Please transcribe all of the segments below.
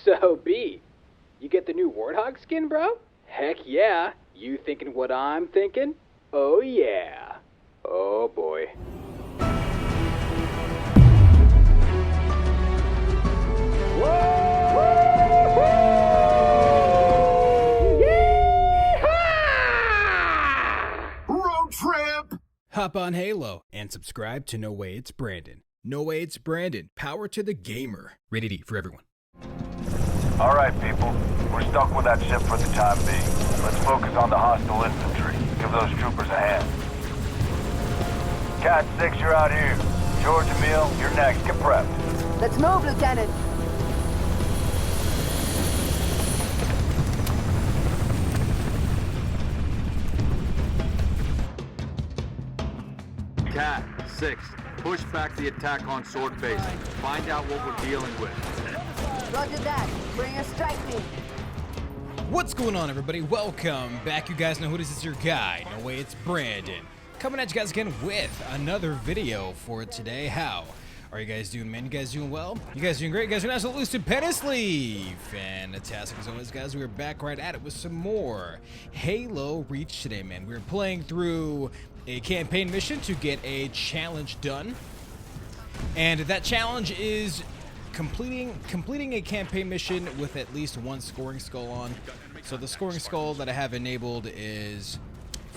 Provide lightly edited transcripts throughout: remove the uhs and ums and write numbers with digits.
So, B, you get the new Warthog skin, bro? Heck yeah. You thinking what I'm thinking? Oh yeah. Oh boy. Road trip! Hop on Halo and subscribe to No Way It's Brandon. No Way It's Brandon. Power to the gamer. Rated E for everyone. All right, people. We're stuck with that ship for the time being. Let's focus on the hostile infantry. Give those troopers a hand. Cat 6, you're out here. George, Emil, you're next. Get prepped. Let's move, Lieutenant. Cat 6, push back the attack on Sword Base. Find out what we're dealing with. Roger that. Bring a strike team. What's going on, everybody? Welcome back. You guys know who this is. Your guy. No Way It's Brandon. Coming at you guys again with another video for today. How are you guys doing, man? You guys doing well? You guys doing great? You guys are absolutely stupendously fantastic as always, guys. We're back right at it with some more Halo Reach today, man. We're playing through a campaign mission to get a challenge done, and that challenge is completing a campaign mission with at least one scoring skull on. So the scoring skull that I have enabled is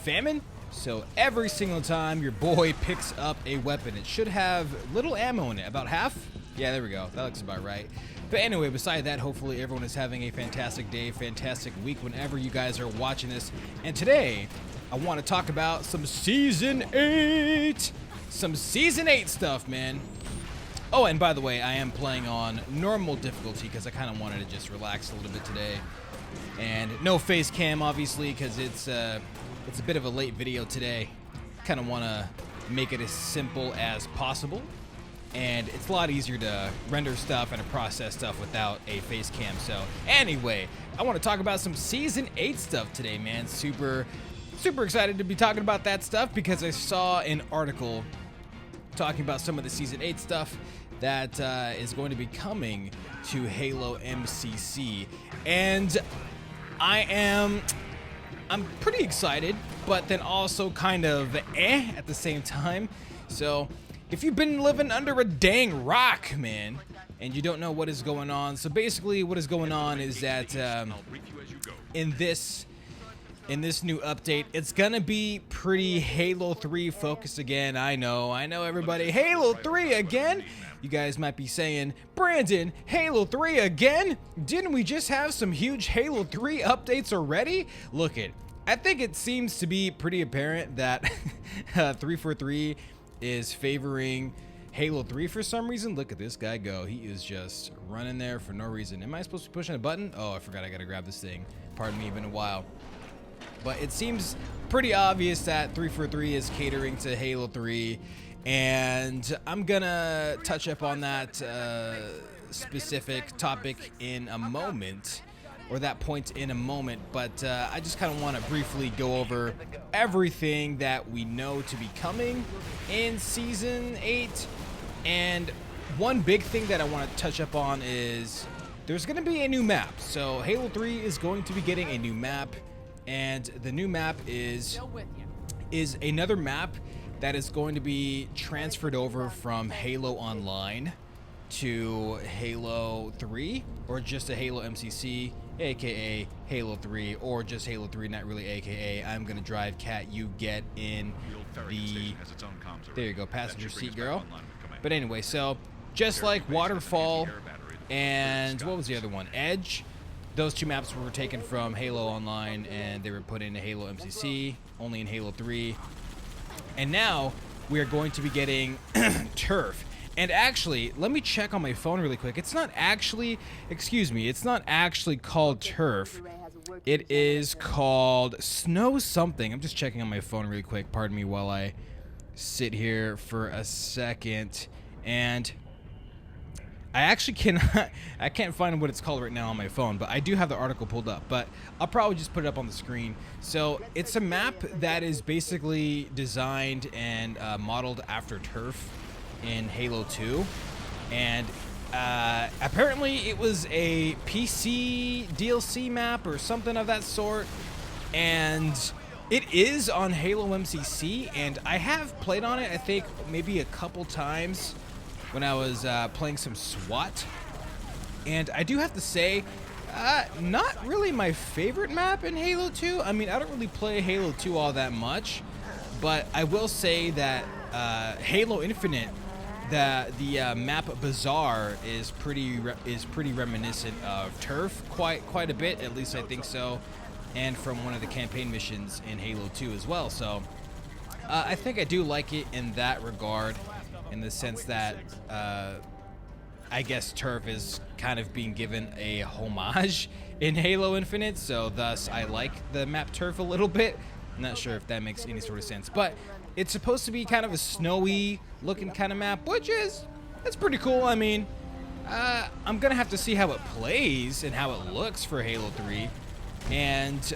famine. So every single time your boy picks up a weapon, it should have little ammo in it, about half. Yeah, there we go. That looks about right. But anyway, beside that, hopefully everyone is having a fantastic day, fantastic week whenever you guys are watching this. And today, I want to talk about some Season 8. Some Season 8 stuff, man. Oh, and by the way, I am playing on normal difficulty because I kind of wanted to just relax a little bit today. And no face cam, obviously, because it's a bit of a late video today. Kind of want to make it as simple as possible. And it's a lot easier to render stuff and to process stuff without a face cam. So anyway, I want to talk about some Season 8 stuff today, man. Super excited to be talking about that stuff because I saw an article talking about some of the Season 8 stuff that is going to be coming to Halo MCC. And I'm pretty excited, but then also kind of at the same time. So if you've been living under a dang rock, man, and you don't know what is going on, so basically what is going on is that in this new update, it's gonna be pretty Halo 3 focused again. I know everybody. Halo 3 again? You guys might be saying, Brandon, Halo 3 again? Didn't we just have some huge Halo 3 updates already? Look it. I think it seems to be pretty apparent that 343 is favoring Halo 3 for some reason. Look at this guy go. He is just running there for no reason. Am I supposed to be pushing a button? Oh, I forgot I gotta grab this thing. Pardon me, been a while. But it seems pretty obvious that 343 is catering to Halo 3, and I'm gonna touch up on that specific topic in a moment, or that point in a moment, but I just kind of want to briefly go over everything that we know to be coming in Season 8, and one big thing that I want to touch up on is there's going to be a new map. So Halo 3 is going to be getting a new map, and the new map is another map that is going to be transferred over from Halo Online to Halo 3, or just a Halo MCC, aka Halo 3, or just Halo 3, not really aka. I'm gonna drive Cat, you get in the, there you go, passenger seat, girl. But anyway, so just like Waterfall and what was the other one, Edge, those two maps were taken from Halo Online and they were put into Halo MCC, only in Halo 3. And now we are going to be getting Turf. And actually, let me check on my phone really quick. It's not actually, it's not actually called Turf. It is called Snow something. I'm just checking on my phone really quick. Pardon me while I sit here for a second. And I actually can't find what it's called right now on my phone, but I do have the article pulled up, but I'll probably just put it up on the screen. So it's a map that is basically designed and modeled after Turf in Halo 2, and apparently it was a PC DLC map or something of that sort, and it is on Halo MCC, and I have played on it, I think, maybe a couple times when I was playing some SWAT. And I do have to say, not really my favorite map in Halo 2. I mean, I don't really play Halo 2 all that much, but I will say that Halo Infinite, the map Bazaar is pretty reminiscent of Turf quite a bit, at least I think so, and from one of the campaign missions in Halo 2 as well. So I think I do like it in that regard, in the sense that I guess Turf is kind of being given a homage in Halo Infinite, so thus I like the map Turf a little bit. I'm not sure if that makes any sort of sense, but it's supposed to be kind of a snowy looking kind of map, which is, that's pretty cool. I mean, I'm gonna have to see how it plays and how it looks for Halo 3, and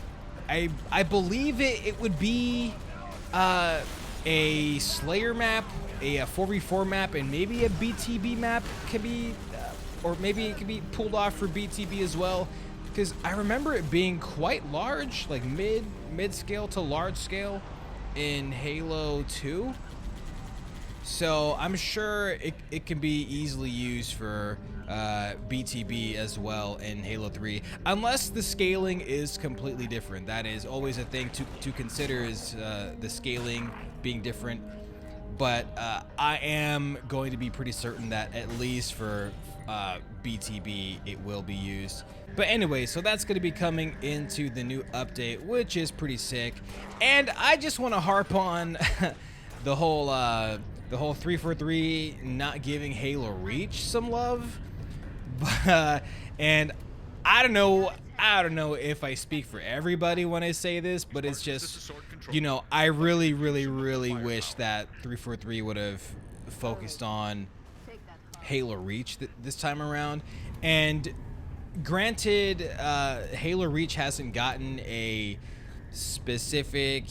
I believe it would be a Slayer map, a 4v4 map, and maybe a BTB map could be, or maybe it could be pulled off for BTB as well, because I remember it being quite large, like mid-scale to large scale in Halo 2. So I'm sure it can be easily used for BTB as well in Halo 3, unless the scaling is completely different. That is always a thing to consider, is the scaling being different. But I am going to be pretty certain that at least for BTB it will be used. But anyway, so that's going to be coming into the new update, which is pretty sick. And I just want to harp on the whole 343 not giving Halo Reach some love. And I don't know if I speak for everybody when I say this, but it's just, you know, I really wish that 343 would have focused on Halo Reach this time around. And granted, Halo Reach hasn't gotten a specific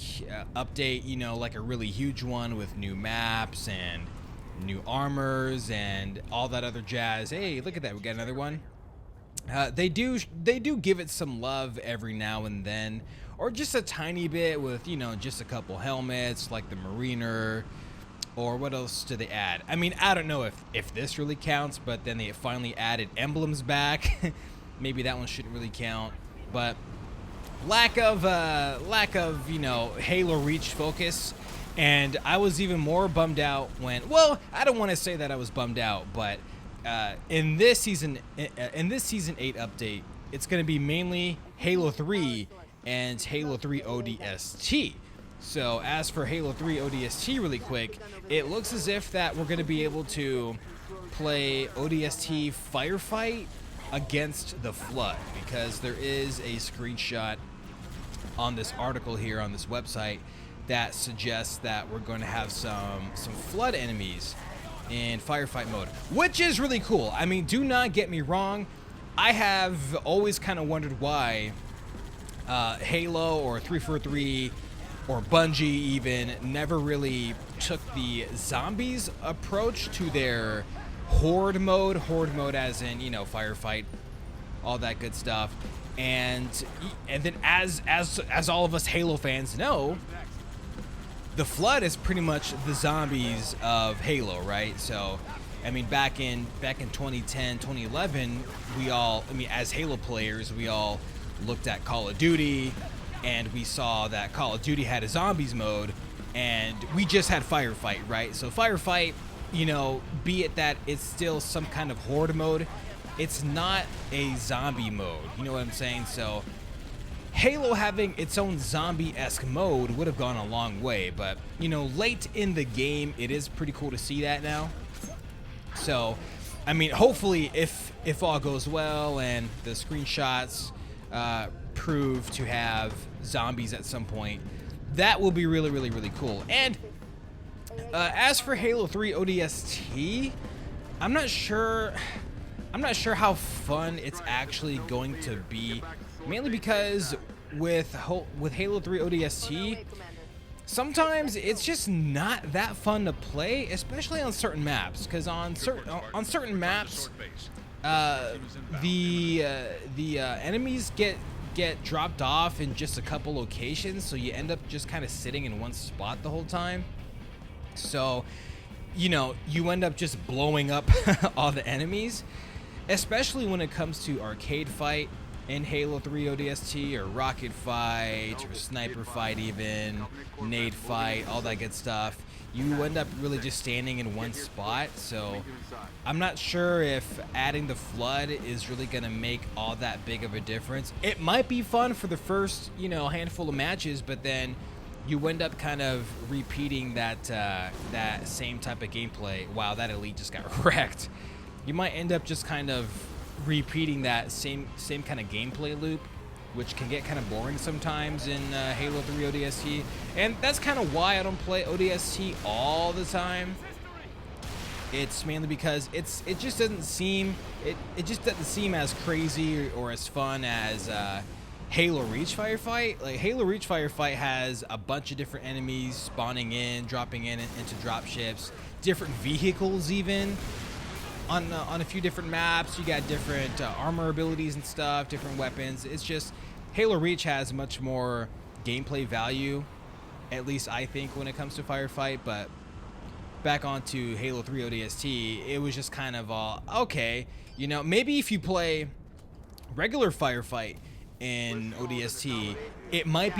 update, you know, like a really huge one with new maps and new armors and all that other jazz. Hey, look at that, we got another one. They do give it some love every now and then, or just a tiny bit with, you know, just a couple helmets like the Mariner, or what else do they add? I mean, I don't know if this really counts, but then they finally added emblems back. Maybe that one shouldn't really count, but lack of you know, Halo Reach focus. And I was even more bummed out when, well, I don't want to say that I was bummed out, but in this season 8 update, it's going to be mainly Halo 3 and Halo 3 ODST. So as for Halo 3 ODST really quick, it looks as if that we're going to be able to play ODST Firefight against the Flood, because there is a screenshot on this article here on this website that suggests that we're going to have some Flood enemies in firefight mode, which is really cool. I mean, do not get me wrong, I have always kind of wondered why Halo or 343 or Bungie even never really took the zombies approach to their horde mode as in, you know, firefight, all that good stuff. And then as all of us Halo fans know, the Flood is pretty much the zombies of Halo, right? So, I mean, back in 2010, 2011, we all, I mean, as Halo players, we all looked at Call of Duty, and we saw that Call of Duty had a zombies mode, and we just had firefight, right? So firefight, you know, be it that it's still some kind of horde mode, it's not a zombie mode, you know what I'm saying? So Halo having its own zombie-esque mode would have gone a long way, but, you know, late in the game, it is pretty cool to see that now. So, I mean, hopefully, if all goes well and the screenshots prove to have zombies at some point, that will be really cool. And as for Halo 3 ODST, I'm not sure how fun it's actually going to be, mainly because with Halo 3 ODST, sometimes it's just not that fun to play, especially on certain maps. Because on certain maps, the enemies get dropped off in just a couple locations, so you end up just kind of sitting in one spot the whole time. So, you know, you end up just blowing up all the enemies, especially when it comes to arcade fight in Halo 3 ODST, or rocket fight, or sniper fight even, nade fight, all that good stuff. You end up really just standing in one spot, so I'm not sure if adding the flood is really going to make all that big of a difference. It might be fun for the first, you know, handful of matches, but then you end up kind of repeating that that same type of gameplay. Wow, that elite just got wrecked. You might end up just kind of repeating that same kind of gameplay loop, which can get kind of boring sometimes in Halo 3 ODST, and that's kind of why I don't play ODST all the time. It's mainly because it just doesn't seem as crazy or as fun as Halo Reach Firefight. Like, Halo Reach Firefight has a bunch of different enemies spawning in, dropping in into drop ships, different vehicles even. On a few different maps, you got different armor abilities and stuff, different weapons. It's just Halo Reach has much more gameplay value, at least I think, when it comes to firefight. But back onto Halo 3 ODST, it was just kind of all okay. You know, maybe if you play regular firefight in ODST, it might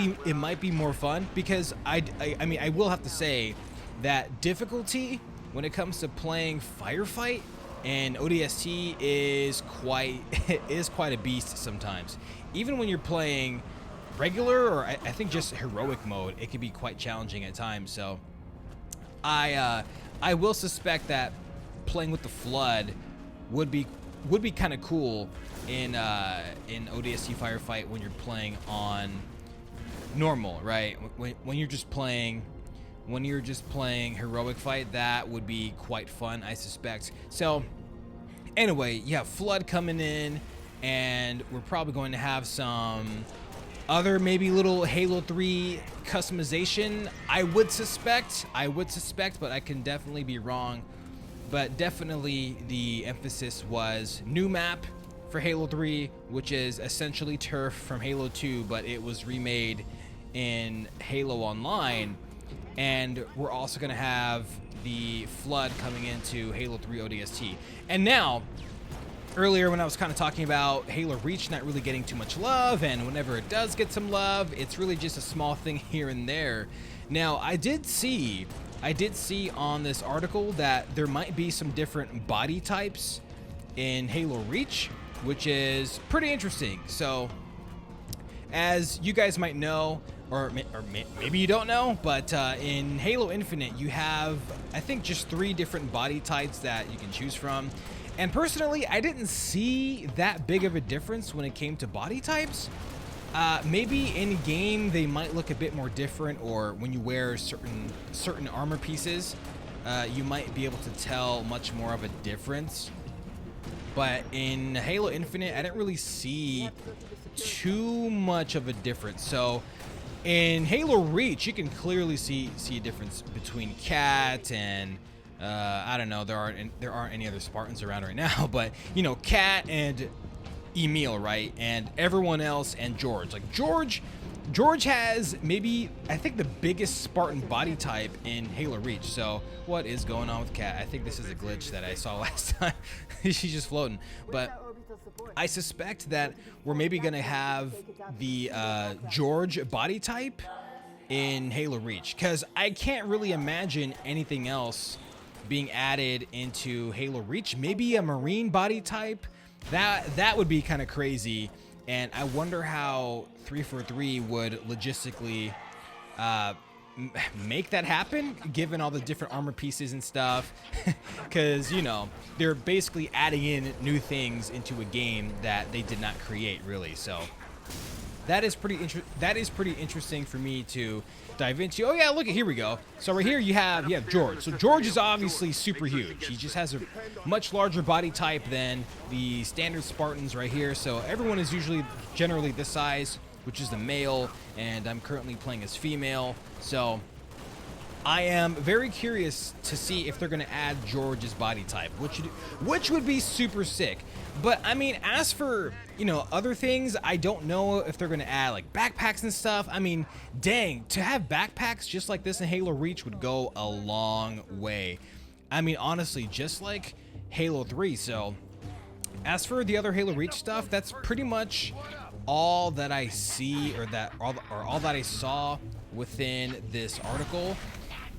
be more fun, because I mean, I will have to say that difficulty when it comes to playing firefight and ODST is quite a beast sometimes. Even when you're playing regular, or I think just heroic mode, it can be quite challenging at times. So I will suspect that playing with the flood would be kind of cool in ODST firefight when you're playing on normal, right? When you're just playing heroic fight, that would be quite fun, I suspect. So anyway, you have flood coming in, and we're probably going to have some other maybe little Halo 3 customization, I would suspect, but I can definitely be wrong. But definitely the emphasis was new map for Halo 3, which is essentially turf from Halo 2, but it was remade in Halo Online. And we're also going to have the flood coming into Halo 3 ODST. And now, earlier when I was kind of talking about Halo Reach not really getting too much love, and whenever it does get some love, it's really just a small thing here and there. Now, I did see on this article that there might be some different body types in Halo Reach, which is pretty interesting. So, as you guys might know, or maybe you don't know, but in Halo Infinite, you have, I think, just 3 different body types that you can choose from. And personally, I didn't see that big of a difference when it came to body types. Maybe in game they might look a bit more different, or when you wear certain armor pieces, you might be able to tell much more of a difference. But in Halo Infinite, I didn't really see too much of a difference. So in Halo Reach, you can clearly see a difference between Cat and I don't know, there aren't any other Spartans around right now, but you know, Cat and Emil, right? And everyone else, and George. Like George has maybe, I think, the biggest Spartan body type in Halo Reach. So what is going on with Cat? I think this is a glitch that I saw last time. She's just floating. But I suspect that we're maybe gonna have the George body type in Halo Reach, because I can't really imagine anything else being added into Halo Reach. Maybe a Marine body type. That would be kind of crazy, and I wonder how 343 would logistically make that happen, given all the different armor pieces and stuff. Because, you know, they're basically adding in new things into a game that they did not create, really. So that is pretty interesting for me to dive into. Oh yeah, look, here we go. So right here you have George. So George is obviously super huge. He just has a much larger body type than the standard Spartans right here. So everyone is generally this size, which is the male, and I'm currently playing as female. So I am very curious to see if they're going to add George's body type, which would be super sick. But I mean, as for, you know, other things, I don't know if they're going to add like backpacks and stuff. I mean, dang, to have backpacks just like this in Halo Reach would go a long way. I mean, honestly, just like Halo 3. So as for the other Halo Reach stuff, that's pretty much all that I see, or all that I saw within this article.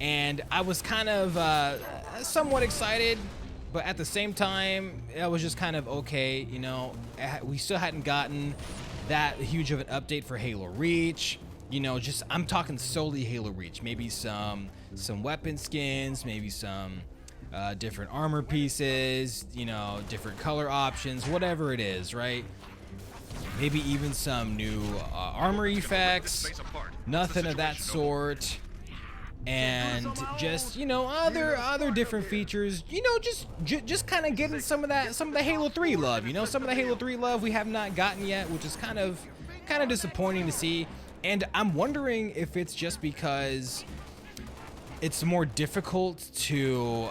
And I was kind of somewhat excited, but at the same time, I was just kind of okay, you know. We still hadn't gotten that huge of an update for Halo Reach. You know, just I'm talking solely Halo Reach. Maybe some weapon skins, maybe some different armor pieces, you know, different color options, whatever it is, right? Maybe even some new armor effects, nothing of that sort. And just, you know, other different features, you know, just kind of getting some of the Halo 3 love, you know, some of the Halo 3 love we have not gotten yet, which is kind of disappointing to see. And I'm wondering if it's just because it's more difficult to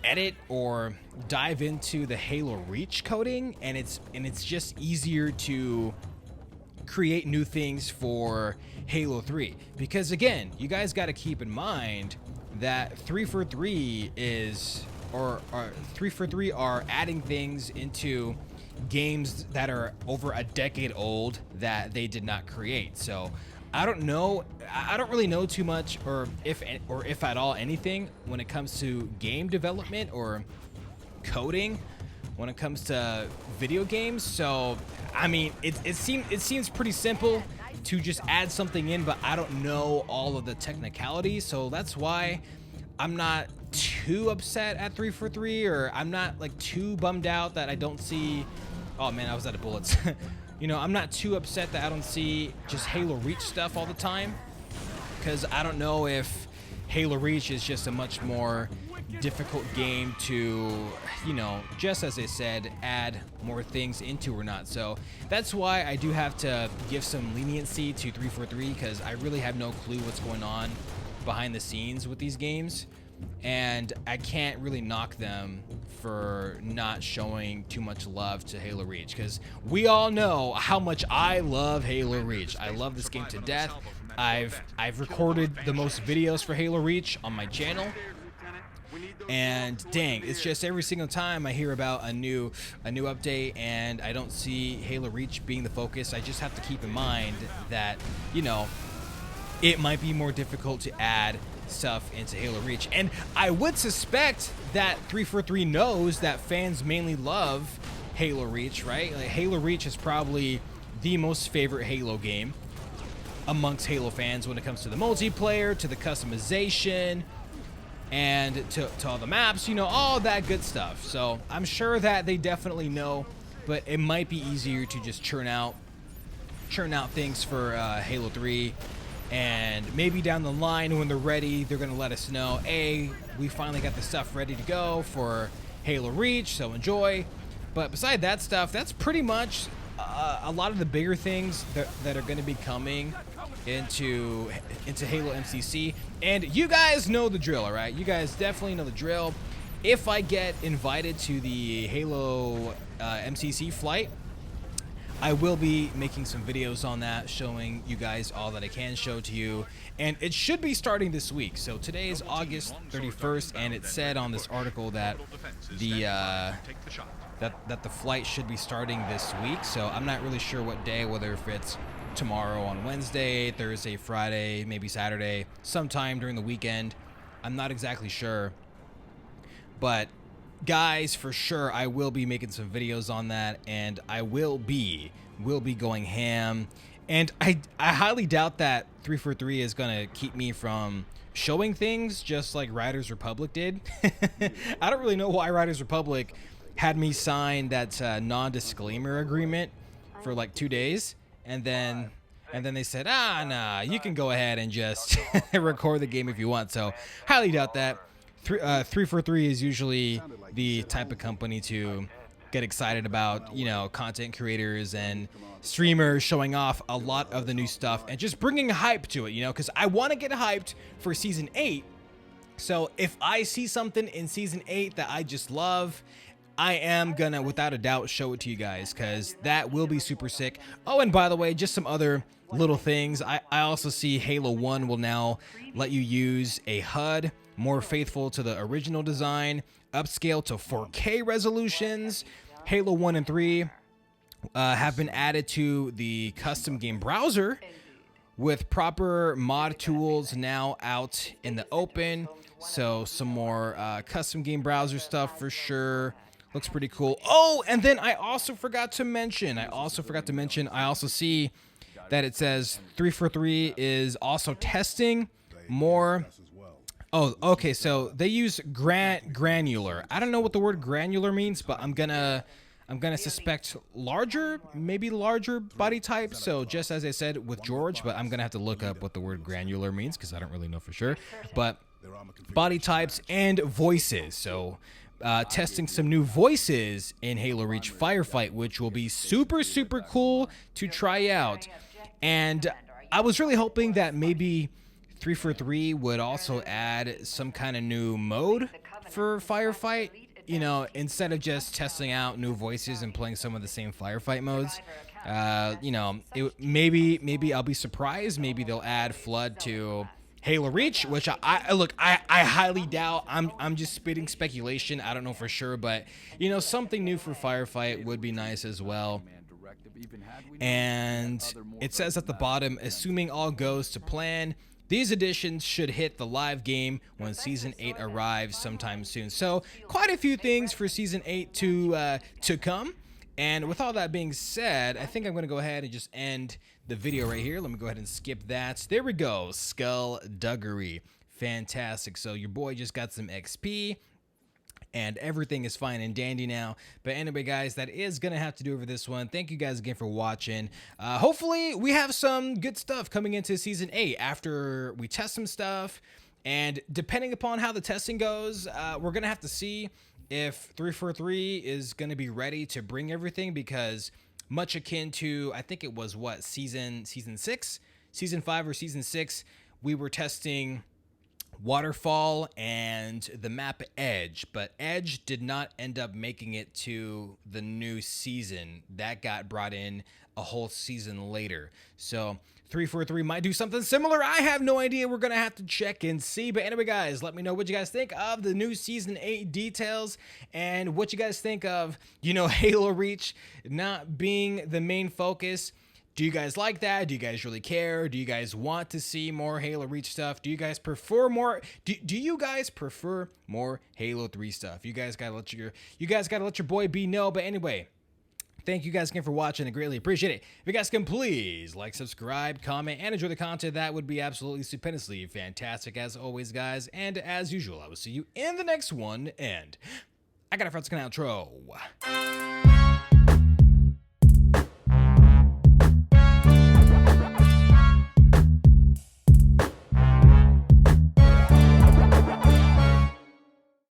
edit or dive into the Halo Reach coding, and it's just easier to create new things for Halo 3. Because again, you guys got to keep in mind that 343 are adding things into games that are over a decade old that they did not create. So I don't really know too much, or if at all anything, when it comes to game development or coding when it comes to video games. So I mean, it seems pretty simple to just add something in, but I don't know all of the technicalities. So that's why I'm not too upset at 343, or I'm not like too bummed out that I don't see. Oh man, I was out of bullets. You know, I'm not too upset that I don't see just Halo Reach stuff all the time, because I don't know if Halo Reach is just a much more difficult game to, you know, just as I said, add more things into or not. So that's why I do have to give some leniency to 343, because I really have no clue what's going on behind the scenes with these games, and I can't really knock them for not showing too much love to Halo Reach, because we all know how much I love Halo Reach. I love this game to death. I've recorded the most videos for Halo Reach on my channel, and dang, it's just every single time I hear about a new update and I don't see Halo Reach being the focus, I just have to keep in mind that, you know, it might be more difficult to add stuff into Halo Reach. And I would suspect that 343 knows that fans mainly love Halo Reach, right? Like, Halo Reach is probably the most favorite Halo game amongst Halo fans when it comes to the multiplayer, to the customization, and to all the maps, you know, all that good stuff. So I'm sure that they definitely know, but it might be easier to just churn out things for Halo 3. And maybe down the line when they're ready, they're going to let us know, hey, we finally got the stuff ready to go for Halo Reach, so enjoy. But beside that stuff, that's pretty much a lot of the bigger things that are going to be coming into Halo MCC. And you guys know the drill, all right? You guys definitely know the drill. If I get invited to the Halo MCC flight, I will be making some videos on that, showing you guys all that I can show to you. And it should be starting this week. So today is August 31st, and it said on this article that that the flight should be starting this week. So I'm not really sure what day, whether if it's tomorrow on Wednesday, Thursday, Friday, maybe Saturday, sometime during the weekend. I'm not exactly sure. But guys, for sure, I will be making some videos on that, and I will be going ham. And I highly doubt that 343 is going to keep me from showing things just like Riders Republic did. I don't really know why Riders Republic had me sign that non-disclaimer agreement for like 2 days, and then they said, nah, you can go ahead and just record the game if you want. So highly doubt that. 343 is usually the type of company to get excited about, you know, content creators and streamers showing off a lot of the new stuff and just bringing hype to it, you know, because I want to get hyped for Season 8. So if I see something in Season 8 that I just love, I am gonna, without a doubt, show it to you guys, because that will be super sick. Oh, and by the way, just some other little things. I also see Halo 1 will now let you use a HUD more faithful to the original design, upscale to 4K resolutions. Halo 1 and 3 have been added to the custom game browser with proper mod tools now out in the open. So some more custom game browser stuff for sure. Looks pretty cool. Oh, and then I also forgot to mention, I also see that it says 343 is also testing more. Oh, okay, so they use granular. I don't know what the word granular means, but I'm gonna suspect larger, maybe larger body type. So just as I said with George, but I'm gonna have to look up what the word granular means because I don't really know for sure. But body types and voices. So testing some new voices in Halo Reach Firefight, which will be super, super cool to try out. And I was really hoping that maybe 343 would also add some kind of new mode for Firefight, you know, instead of just testing out new voices and playing some of the same Firefight modes. You know, maybe I'll be surprised. Maybe they'll add Flood to Halo Reach, which I highly doubt. I'm just spitting speculation. I don't know for sure, but you know, something new for Firefight would be nice as well. And it says at the bottom, assuming all goes to plan, these additions should hit the live game when Season 8 arrives sometime soon. So quite a few things for Season 8 to come. And with all that being said, I think I'm going to go ahead and just end the video right here. Let me go ahead and skip that. There we go. Skullduggery. Fantastic. So your boy just got some XP. And everything is fine and dandy now. But anyway, guys, that is going to have to do it for this one. Thank you guys again for watching. Hopefully, we have some good stuff coming into Season 8 after we test some stuff. And depending upon how the testing goes, we're going to have to see if 343 is going to be ready to bring everything. Because much akin to, I think it was, what, Season 6? Season 5 or Season 6, we were testing Waterfall and the map Edge, but Edge did not end up making it to the new season. That got brought in a whole season later. So 343 might do something similar. I have no idea. We're gonna have to check and see. But anyway, guys, let me know what you guys think of the new Season 8 details and what you guys think of, you know, Halo Reach not being the main focus. Do you guys like that? Do you guys really care? Do you guys want to see more Halo Reach stuff? Do you guys prefer more? Do you guys prefer more Halo 3 stuff? You guys gotta let your boy B know. But anyway, thank you guys again for watching. I greatly appreciate it. If you guys can please like, subscribe, comment, and enjoy the content, that would be absolutely stupendously fantastic as always, guys. And as usual, I will see you in the next one. And I got a Front Skin outro.